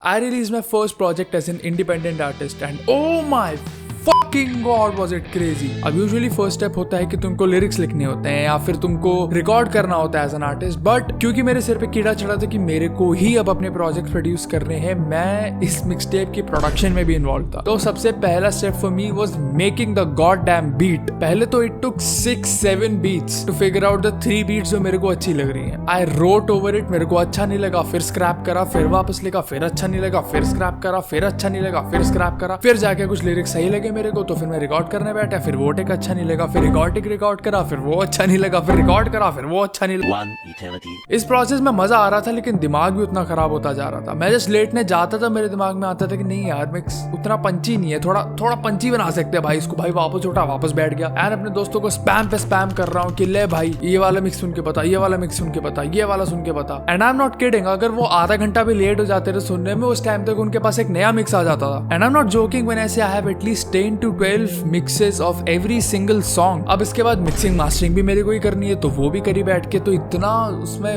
I released my first project as an independent artist and oh my fucking god was it crazy। अब usually first step होता है कि तुमको lyrics लिखने होते हैं या फिर तुमको रिकॉर्ड करना होता है एज एन आर्टिस्ट, बट क्योंकि मेरे सिर पे कीड़ा चढ़ा था कि मेरे को ही अब अपने प्रोजेक्ट प्रोड्यूस करने हैं, मैं इस मिक्सटेप की प्रोडक्शन में भी इन्वॉल्व था। तो सबसे पहला step for me was making the god damn beat. पहले तो it took 6-7 beats to figure out the 3 beats जो मेरे को अच्छी लग रही हैं। आई रोट ओवर इट, मेरे को अच्छा नहीं लगा, फिर स्क्रैप करा, फिर वापस लिखा, फिर अच्छा नहीं लगा, फिर स्क्रैप करा, फिर अच्छा नहीं लगा, फिर स्क्रैप करा, फिर जाके कुछ लिरिक्स सही लगे मेरे को तो फिर मैं रिकॉर्ड करने बैठा, फिर वो टेक अच्छा नहीं लगा, फिर रिकॉर्ड करा, फिर वो अच्छा नहीं लगा, फिर रिकॉर्ड करा, फिर वो अच्छा नहीं लगा। इस प्रोसेस में मजा आ रहा था लेकिन दिमाग भी उतना खराब होता जा रहा था। मैं जस्ट लेटने जाता था, मेरे दिमाग में आता था कि नहीं यार मिक्स उतना पंची नहीं है, थोड़ा पंची बना सकते हैं भाई इसको, भाई वापस उठा, वापस बैठ गया एंड अपने दोस्तों को स्पैम पे स्पैम कर रहा हूँ कि ले भाई ये वाला मिक्स सुन के बता, ये वाला मिक्स सुन के बता, ये वाला सुन के बता। And I am not kidding, अगर वो आधा घंटा भी लेट हो जाते थे सुनने में, उस टाइम तक उनके पास एक नया मिक्स आ जाता था। And I am not joking when I say I have at least 10 to 12 mixes of every single song. अब इसके बाद मिक्सिंग मास्टरिंग भी मेरे को ही करनी है तो वो भी करी बैठ के, तो इतना उसमें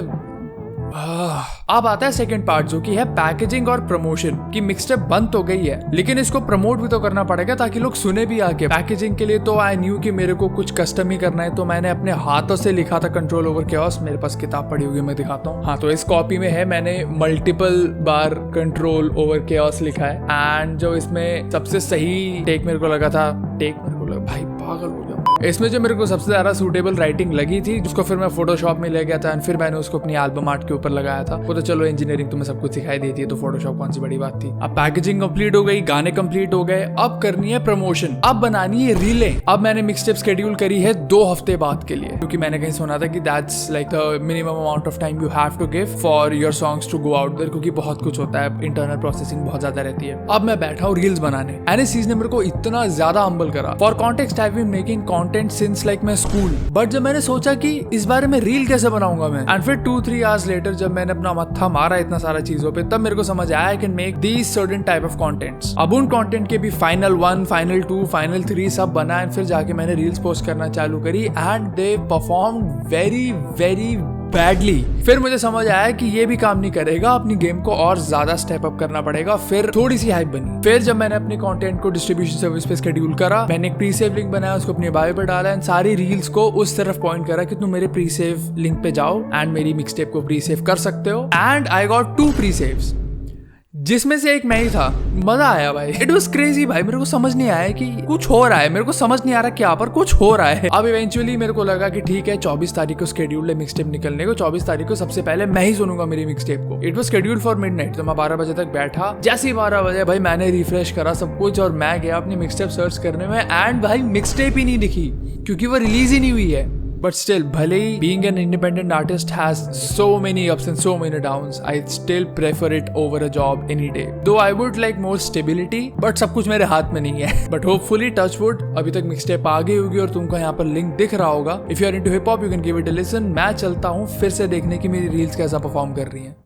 अब आता है सेकंड पार्ट जो कि है पैकेजिंग और प्रमोशन। की मिक्सटेप बंद तो गई है लेकिन इसको प्रमोट भी तो करना पड़ेगा ताकि लोग सुने भी आके। पैकेजिंग के लिए तो आई न्यू कि मेरे को कुछ कस्टम ही करना है, तो मैंने अपने हाथों से लिखा था कंट्रोल ओवर केओस। मेरे पास किताब पड़ी हुई है, मैं दिखाता हूँ। हाँ, तो इस कॉपी में है, मैंने मल्टीपल बार कंट्रोल ओवर केओस लिखा है। एंड जो इसमें सबसे सही टेक मेरे को लगा भाई पागल हो गया। इसमें जो मेरे को सबसे ज्यादा सूटेबल राइटिंग लगी थी, जिसको फिर मैं फोटोशॉप में ले गया था एंड फिर मैंने उसको अपनी एल्बम आर्ट के ऊपर लगाया था। वो तो चलो इंजीनियरिंग तुम्हें सब कुछ सिखाई देती है तो फोटोशॉप कौन सी बड़ी बात थी। अब पैकेजिंग कंप्लीट हो गई, गाने कंप्लीट हो गए, अब करनी है प्रमोशन, अब बनानी है रीलें। अब मैंने मिक्सटेप शेड्यूल करी है 2 हफ्ते बाद के लिए, क्योंकि मैंने कहीं सुना था कि that's like the minimum amount of time you have to give for your songs to go out there, क्योंकि बहुत कुछ होता है, इंटरनल प्रोसेसिंग बहुत ज्यादा रहती है। अब मैं बैठा हूँ रील्स बनाने एंड इस चीज ने मेरे को इतना ज्यादा हम्बल करा। For context I have been making content since like school, but जब मैंने सोचा कि इस बारे में रील कैसे बनाऊंगा मैं, एंड फिर 2-3 आवर्स लेटर जब मैंने अपना मत्था मारा इतना सारा चीजों पे, तब मेरे को समझ आया I can make these certain type of contents. अब उन कंटेंट के भी फाइनल 1, फाइनल 2, फाइनल 3 सब बना एंड फिर जाके मैंने रील्स पोस्ट करना चालू करी and they performed very very badly. फिर मुझे समझ आया कि ये भी काम नहीं करेगा, अपनी गेम को और ज्यादा स्टेप अप करना पड़ेगा। फिर थोड़ी सी हाइप बनी। फिर जब मैंने अपने कंटेंट को डिस्ट्रीब्यूशन सर्विस पे शेड्यूल करा, मैंने एक प्री सेव लिंक बनाया, उसको अपने बायो पे डाला एंड सारी रील्स को उस तरफ पॉइंट करा कि तुम मेरे प्री सेव लिंक पे जाओ एंड मेरी मिक्सटेप को प्री सेव कर सकते हो। And I got 2 pre saves, जिसमें से एक मैं ही था। मजा आया भाई, इट वाज क्रेजी भाई। मेरे को समझ नहीं आया कि कुछ हो रहा है, मेरे को समझ नहीं आ रहा क्या, पर कुछ हो रहा है। अब इवेंचुअली मेरे को लगा कि ठीक है 24 तारीख को शेड्यूल है मिक्सटेप निकलने को, 24 तारीख को सबसे पहले मैं ही सुनूंगा मेरी मिक्सटेप को। It was schedule for midnight, तो मैं 12 बजे तक बैठा। जैसे ही 12 बजे भाई मैंने रिफ्रेश करा सब कुछ और मैं गया अपनी मिक्सटेप सर्च करने में एंड भाई मिक्सटेप ही नहीं दिखी क्योंकि वो रिलीज ही नहीं हुई है। But still, भले ही being an independent artist has so many ups and so many downs, I still prefer it over a job any day. Though I would like more stability, but सब कुछ मेरे हाथ में नहीं है. But hopefully, touch wood, अभी तक mixtape आ गई होगी और तुमको यहाँ पर लिंक दिख रहा होगा. If you are into hip hop, you can give it a listen. मैं चलता हूँ फिर से देखने की मेरी रील्स कैसा परफॉर्म कर रही हैं.